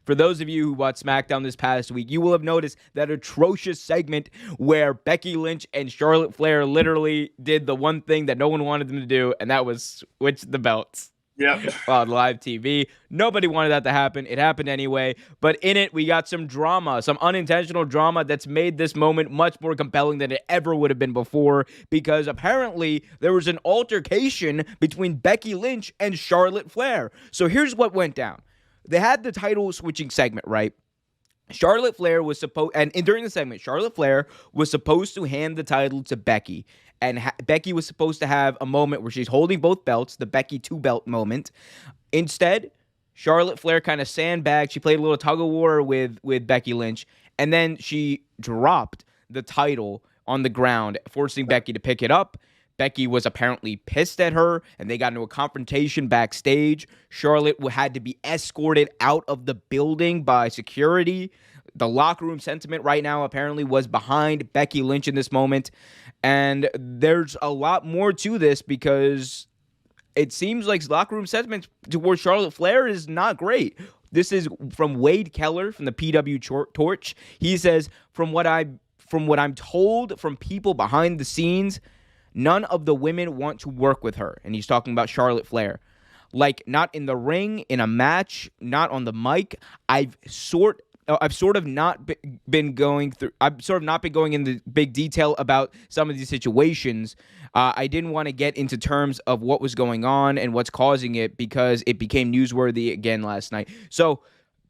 For those of you who watched SmackDown this past week, you will have noticed that atrocious segment where Becky Lynch and Charlotte Flair literally did the one thing that no one wanted them to do, and that was switch the belts. Yep. On live TV. Nobody wanted that to happen. It happened anyway. But in it, we got some drama, some unintentional drama that's made this moment much more compelling than it ever would have been before, because apparently there was an altercation between Becky Lynch and Charlotte Flair. So here's what went down. They had the title switching segment, right? Charlotte Flair was supposed, and during the segment, Charlotte Flair was supposed to hand the title to Becky. And Becky was supposed to have a moment where she's holding both belts, the Becky two-belt moment. Instead, Charlotte Flair kind of sandbagged. She played a little tug-of-war with Becky Lynch. And then she dropped the title on the ground, forcing Becky to pick it up. Becky was apparently pissed at her, and they got into a confrontation backstage. Charlotte had to be escorted out of the building by security. The locker room sentiment right now apparently was behind Becky Lynch in this moment. And there's a lot more to this because it seems like locker room sentiment towards Charlotte Flair is not great. This is from Wade Keller from the PW Torch. He says, from what I'm told from people behind the scenes, none of the women want to work with her. And he's talking about Charlotte Flair. Like, not in the ring, in a match, not on the mic. I've sort of not been going into big detail about some of these situations. I didn't want to get into terms of what was going on and what's causing it because it became newsworthy again last night. So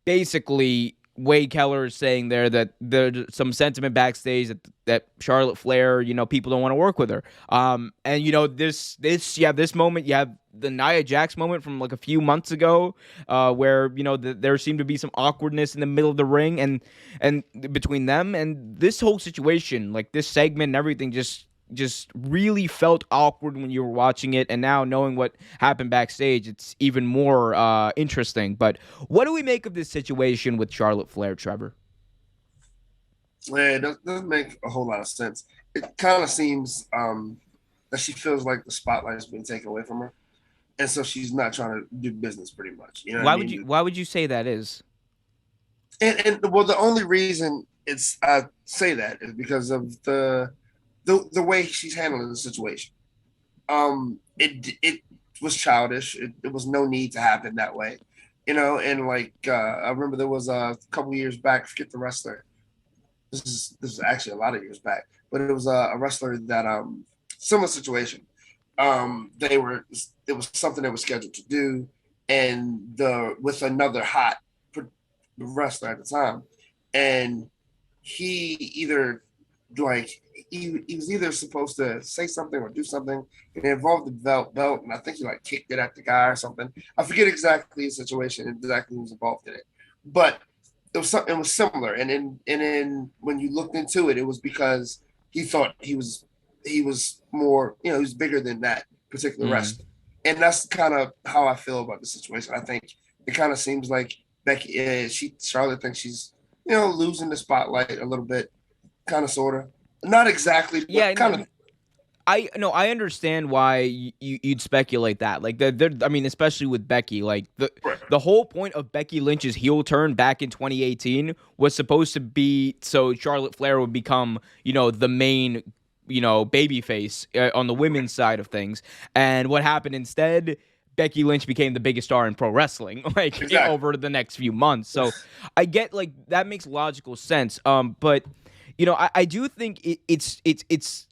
basically, Wade Keller is saying there that there's some sentiment backstage that Charlotte Flair, people don't want to work with her. And this moment, you have the Nia Jax moment from like a few months ago, where there seemed to be some awkwardness in the middle of the ring and between them, and this whole situation, like this segment and everything, just really felt awkward when you were watching it, and now knowing what happened backstage, it's even more interesting. But what do we make of this situation with Charlotte Flair, Trevor? Yeah, it doesn't make a whole lot of sense. It kind of seems that she feels like the spotlight's been taken away from her, and so she's not trying to do business, pretty much. Why would you say that is? And well, the only reason I say that is because of the way she's handling the situation. It was childish. It was no need to happen that way, And like I remember there was a couple years back. Forget the wrestler. This is actually a lot of years back, but it was a wrestler that similar situation. It was something they were scheduled to do, and with another hot wrestler at the time, and he either he was either supposed to say something or do something. It involved the belt, and I think he kicked it at the guy or something. I forget exactly the situation and exactly who was involved in it, but it was similar. And then when you looked into it, it was because he thought he was more, he was bigger than that particular wrestler. And that's kind of how I feel about the situation. I think it kind of seems like Charlotte thinks she's, losing the spotlight a little bit, kind of, sort of. Not exactly, but yeah, kind of. I understand why you'd speculate that. Like, especially with Becky, like the whole point of Becky Lynch's heel turn back in 2018 was supposed to be so Charlotte Flair would become, the main, babyface on the women's side of things. And what happened instead? Becky Lynch became the biggest star in pro wrestling, exactly. Over the next few months. So I get that makes logical sense. But I do think it's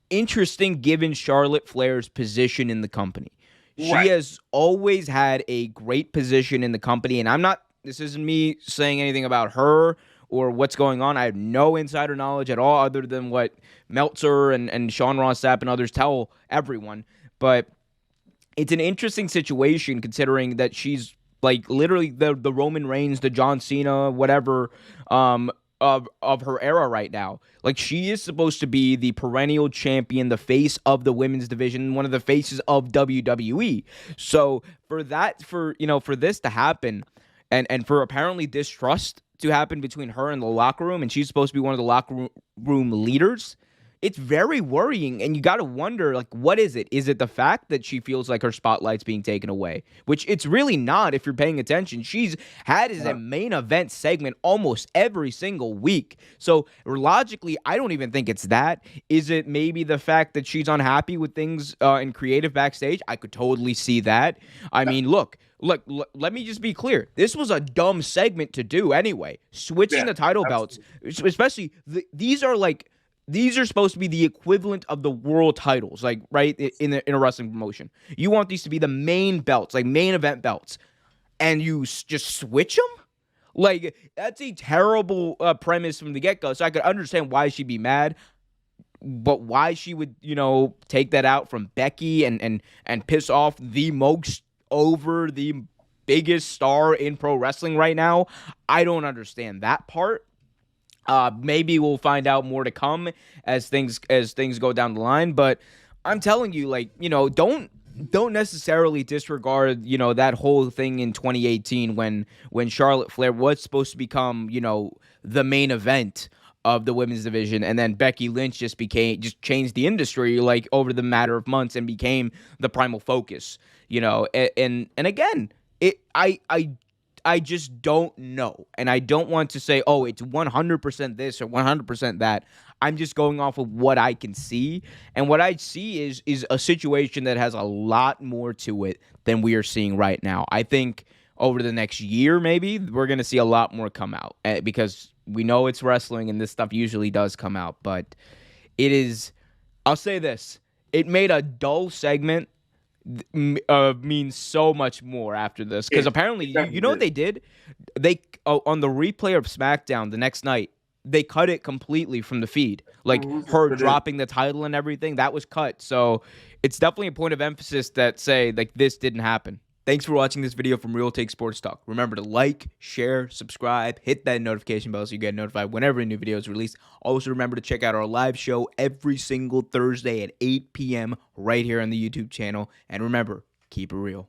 interesting given Charlotte Flair's position in the company. She has always had a great position in the company, and this isn't me saying anything about her or what's going on. I have no insider knowledge at all other than what Meltzer and Sean Ross Sapp and others tell everyone. But it's an interesting situation considering that she's like literally the Roman Reigns, the John Cena, whatever, of her era right now. Like, she is supposed to be the perennial champion, the face of the women's division, one of the faces of WWE. So for this to happen and for apparently distrust to happen between her and the locker room, and she's supposed to be one of the locker room leaders, it's very worrying, and you got to wonder, like, what is it? Is it the fact that she feels like her spotlight's being taken away? Which it's really not if you're paying attention. She's had as a main event segment almost every single week. So logically, I don't even think it's that. Is it maybe the fact that she's unhappy with things in creative backstage? I could totally see that. I mean, look, let me just be clear. This was a dumb segment to do anyway. Switching the title belts, especially these are supposed to be the equivalent of the world titles, like, right, in a wrestling promotion. You want these to be the main belts, like main event belts, and you just switch them? Like, that's a terrible premise from the get-go. So I could understand why she'd be mad, but why she would, take that out from Becky and piss off the most over the biggest star in pro wrestling right now, I don't understand that part. Maybe we'll find out more to come as things go down the line. But I'm telling you, like, don't necessarily disregard, that whole thing in 2018 when Charlotte Flair was supposed to become, the main event of the women's division, and then Becky Lynch just changed the industry, like, over the matter of months and became the primal focus, and again, I just don't know. And I don't want to say, oh, it's 100% this or 100% that. I'm just going off of what I can see. And what I see is a situation that has a lot more to it than we are seeing right now. I think over the next year, maybe, we're going to see a lot more come out because we know it's wrestling and this stuff usually does come out. But it is, I'll say this, it made a dull segment means so much more after this, because apparently you know what they did, they on the replay of SmackDown the next night, they cut it completely from the feed, like her dropping the title and everything that was cut. So it's definitely a point of emphasis that say, like, this didn't happen. Thanks for watching this video from Real Take Sports Talk. Remember to like, share, subscribe, hit that notification bell so you get notified whenever a new video is released. Also, remember to check out our live show every single Thursday at 8 p.m. right here on the YouTube channel. And remember, keep it real.